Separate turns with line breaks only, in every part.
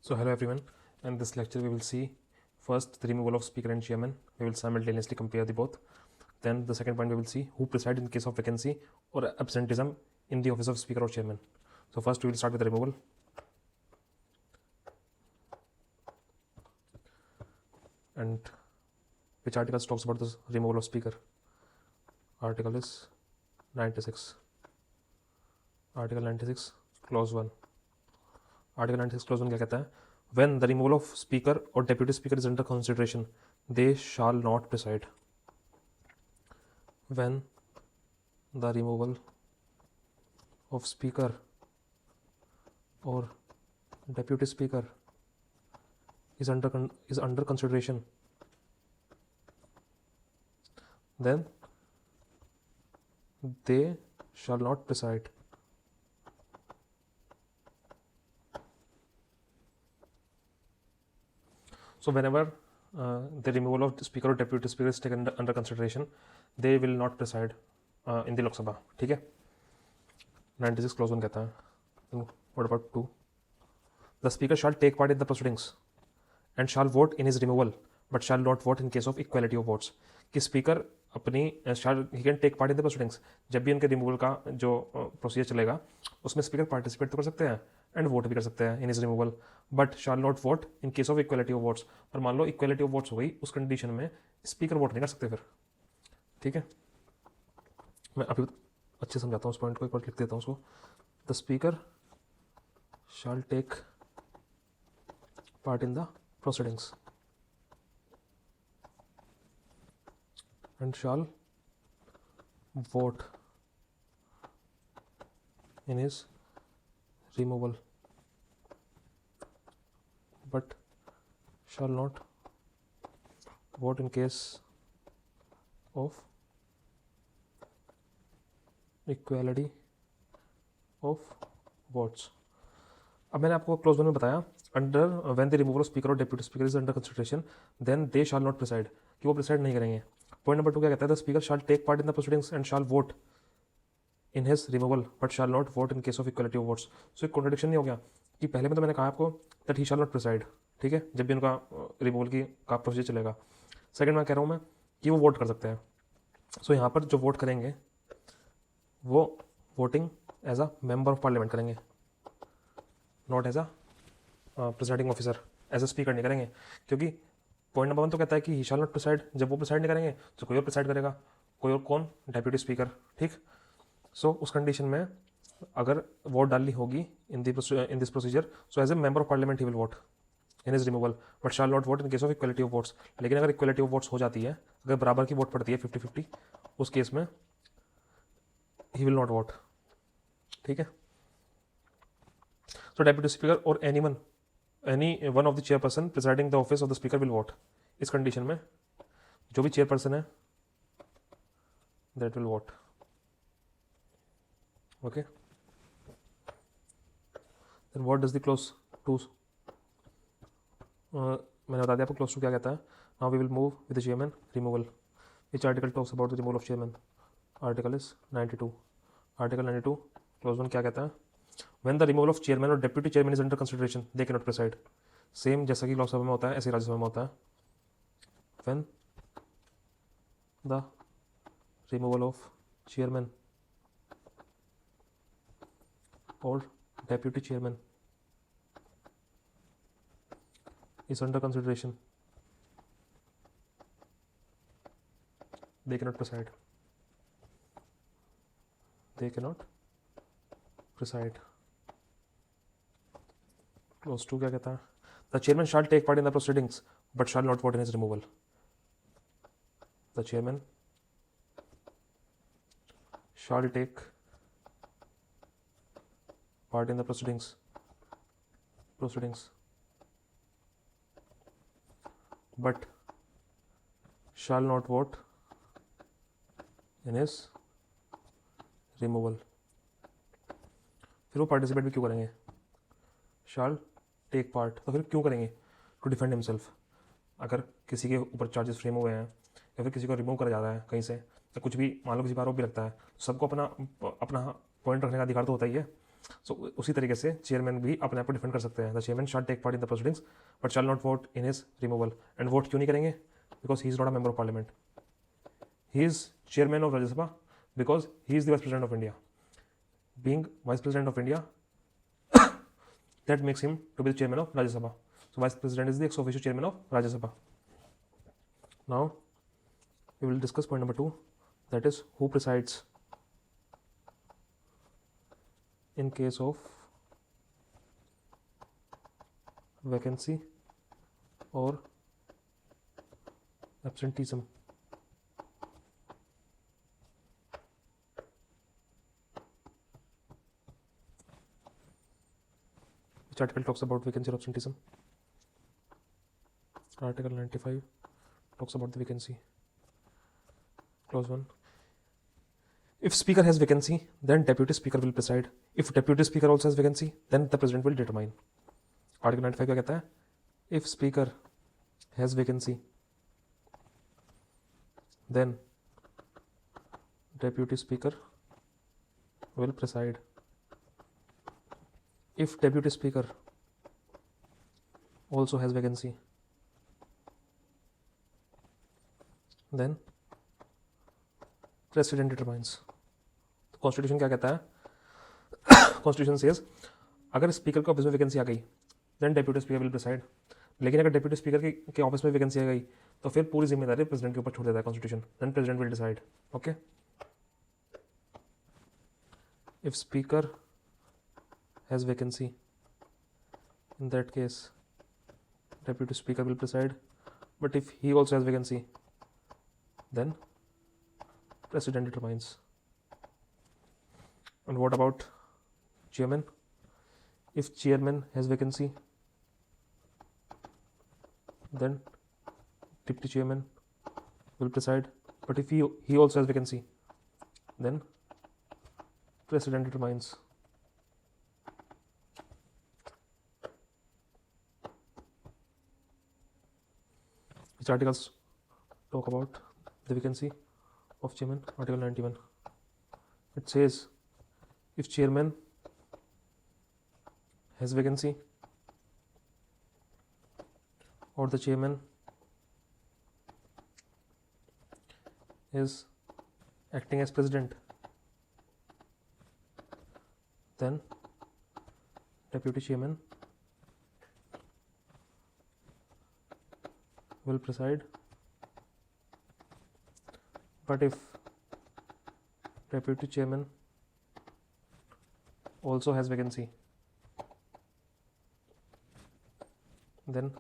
So hello everyone, in this lecture we will see first the removal of speaker and chairman. We will simultaneously compare the both. Then the second point we will see who preside in case of vacancy or absenteeism in the office of speaker or chairman. So first we will start with the removal. And which article talks about the removal of speaker? Article is 96. Article 96 clause 1. Article 96 clause 1 क्या कहता है? When the removal of speaker or deputy speaker is under consideration, they shall not preside. When the removal of speaker or deputy speaker is under consideration, then they shall not preside. So whenever the removal of speaker or deputy speaker is taken under consideration, they will not preside in the Lok Sabha. ठीक है? 96 clause 1 कहता है. What about 2? The speaker shall take part in the proceedings and shall vote in his removal, but shall not vote in case of equality of votes. कि speaker अपनी ही can take part in the proceedings, जब भी उनके removal का जो procedure चलेगा उसमें स्पीकर पार्टिसिपेट तो कर सकते हैं एंड वोट भी कर सकते हैं in his removal, but shall not vote in case of equality of votes. और मान लो इक्वलिटी ऑफ वोट्स हो गई, उस कंडीशन में स्पीकर वोट नहीं कर सकते फिर. ठीक है, मैं अभी अच्छे समझाता हूँ उस पॉइंट को, एक बार लिख देता हूँ उसको. The speaker shall take part in the proceedings and shall vote in his removal, but shall not vote in case of equality of votes. अब मैंने आपको क्लोज वन में बताया under when the removal of speaker और deputy speaker is under consideration then they shall not preside, कि वो preside नहीं करेंगे. पॉइंट नंबर 2 क्या कहता है? The speaker shall take part in the proceedings and shall vote in his removal but shall not vote in case of equality of votes. So एक contradiction नहीं हो गया कि पहले में तो मैंने कहा आपको that he shall not preside, ठीक है, जब भी उनका रिमूवल की का प्रोसीजर चलेगा. सेकंड में कह रहा हूँ मैं कि वो वोट कर सकते हैं. सो यहाँ पर जो वोट करेंगे वो voting as a member of parliament करेंगे, not as a presiding officer, as a speaker नहीं करेंगे. क्योंकि पॉइंट नंबर 1 तो कहता है कि ही शैल नॉट प्रिसाइड, जब वो प्रिसाइड नहीं करेंगे तो कोई और प्रिसाइड करेगा. कोई और कौन? Deputy speaker. ठीक. सो उस कंडीशन में अगर वोट डालनी होगी in this procedure, so as a member of parliament he will vote in his removal but shall not vote in case of equality of votes. लेकिन अगर इक्वलिटी ऑफ वोट्स हो जाती है, अगर बराबर की वोट पड़ती है 50-50, उस केस में ही विल नॉट वोट. ठीक है. सो डेप्यूटी स्पीकर और any one of the chairperson presiding the office of the speaker will vote. इस कंडीशन में जो भी चेयरपर्सन है that will vote. Okay, then what does the clause 2? मैंने बता दिया आपको क्लोज 2 क्या कहता है. Now we will move with the chairman removal. Which article talks about the removal of chairman? Article is 92. Article 92 clause 1 क्या कहता है? When the removal of chairman और deputy chairman is under consideration they can not preside. Same जैसा कि लोकसभा में होता है ऐसे राज्यसभा में होता है. When the removal of chairman or deputy chairman is under consideration, they cannot preside. They cannot preside. Clause 2 क्या कहता है? The chairman shall take part in the proceedings but shall not vote in his removal. The chairman shall take part in the proceedings but shall not vote in his removal. फिर वो participate भी क्यों करेंगे? शाल take part, तो फिर क्यों करेंगे? To defend himself. अगर किसी के ऊपर चार्जेस फ्रेम हुए हैं या फिर किसी को रिमूव करा जा रहा है कहीं से, या कुछ भी मान लो किसी पर आरोप भी लगता है, तो सबको अपना अपना पॉइंट रखने का अधिकार तो होता ही है. सो उसी तरीके से चेयरमैन भी अपने आप को डिफेंड कर सकते हैं. The chairman shall take part in the proceedings but shall not vote in his removal. And vote क्यों नहीं करेंगे? Because he is not a member of parliament. He is chairman of Rajya Sabha because he is the vice president of India. Being vice president of India, that makes him to be the chairman of Rajya Sabha. So vice president is the ex officio chairman of Rajya Sabha. Now we will discuss point number 2, that is who presides in case of vacancy or absenteeism. Which article talks about vacancy or absenteeism? Article 95 talks about the vacancy. Clause 1. If speaker has vacancy, then deputy speaker will preside. If deputy speaker also has vacancy, then the president will determine. Article 95 क्या कहता है? If speaker has vacancy, then deputy speaker will preside. If deputy speaker also has vacancy, then president determines. तो constitution क्या कहता है? Constitution says अगर speaker के office में वैकेंसी आ गई then deputy speaker will preside. लेकिन अगर डेप्यूटी स्पीकर के ऑफिस में वैकेंसी आ गई तो फिर पूरी जिम्मेदारी प्रेसिडेंट के ऊपर छोड़ देता है constitution. Then president will decide. Okay. If speaker has vacancy, in that case deputy speaker will preside, but if he also has vacancy then president determines. And what about chairman? If chairman has vacancy, then deputy chairman will preside, but if he also has vacancy, then president determines. Which articles talk about the vacancy of chairman? Article 91. It says if chairman has vacancy or the chairman is acting as president, then deputy chairman will preside. But if deputy chairman also has vacancy, then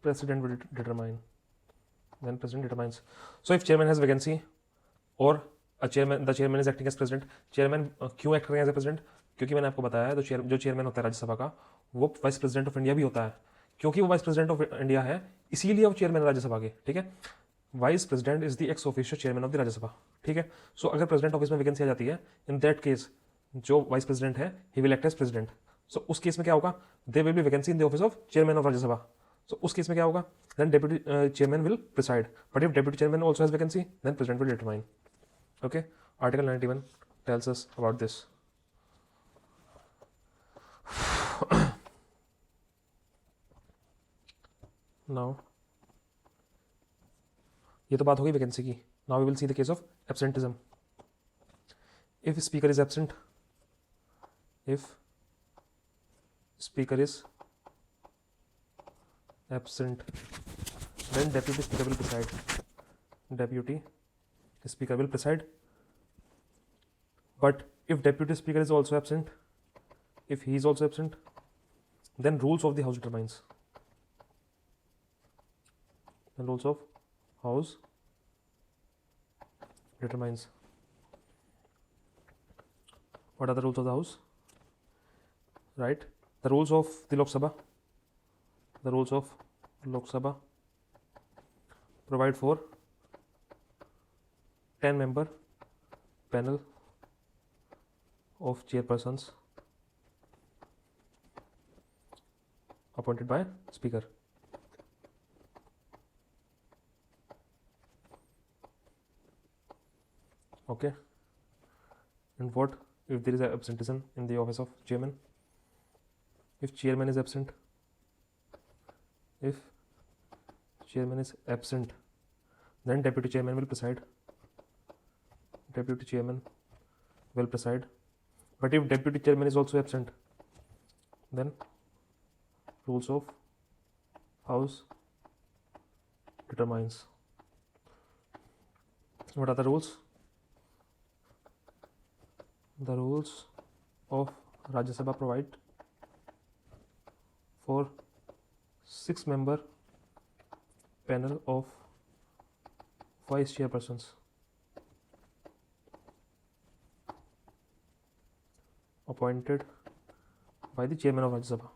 president will determine. Then president determines. So if chairman has vacancy or the chairman is acting as president. chairman क्यों act करेंगे as a president? क्योंकि मैंने आपको बताया तो जो chairman होता है राज्यसभा का वो वाइस प्रेसिडेंट ऑफ इंडिया भी होता है. क्योंकि वो वाइस प्रेसिडेंट ऑफ इंडिया है इसीलिए वो चेयरमैन राज्यसभा के. ठीक है. Vice president is the ex officio chairman of the Rajya Sabha. ठीक है. सो अगर प्रेसिडेंट ऑफिस में वैकेंसी आ जाती है इन दैट केस जो वाइस प्रेसिडेंट है he will act as president. So उस केस में क्या होगा? There will be vacancy in the office of chairman of Rajya Sabha. So उस केस में क्या होगा? Then deputy chairman will preside. But if deputy chairman also has vacancy then president will determine. Okay. Article 91 tells us about this. Now ये तो बात होगी vacancy की. Now we will see the case of absenteeism. If speaker is absent, if speaker is absent then deputy speaker will preside. Deputy speaker will preside. But if deputy speaker is also absent, if he is also absent, then rules of the house determines. The rules of house determines. What are the rules of the house? Right? The rules of the Lok Sabha. The rules of Lok Sabha provide for 10-member panel of chairpersons appointed by speaker. Okay. And what if there is absenteeism in the office of chairman. If chairman is absent, then deputy chairman will preside. But if deputy chairman is also absent, then rules of house determines. What are the rules? The rules of Rajya Sabha provide for 6-member panel of vice chairpersons appointed by the chairman of Rajya Sabha.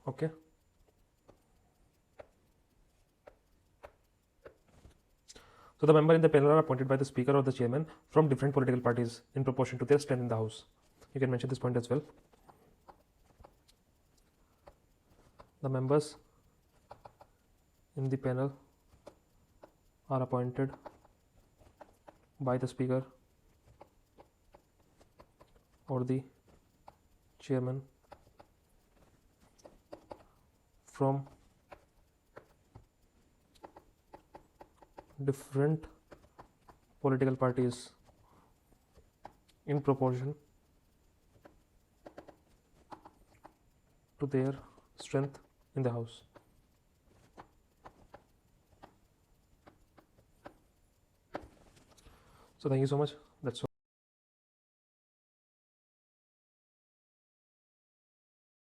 Okay. So the member in the panel are appointed by the speaker or the chairman from different political parties in proportion to their strength in the house. You can mention this point as well. The members in the panel are appointed by the speaker or the chairman from different political parties in proportion to their strength in the house. So thank you so much.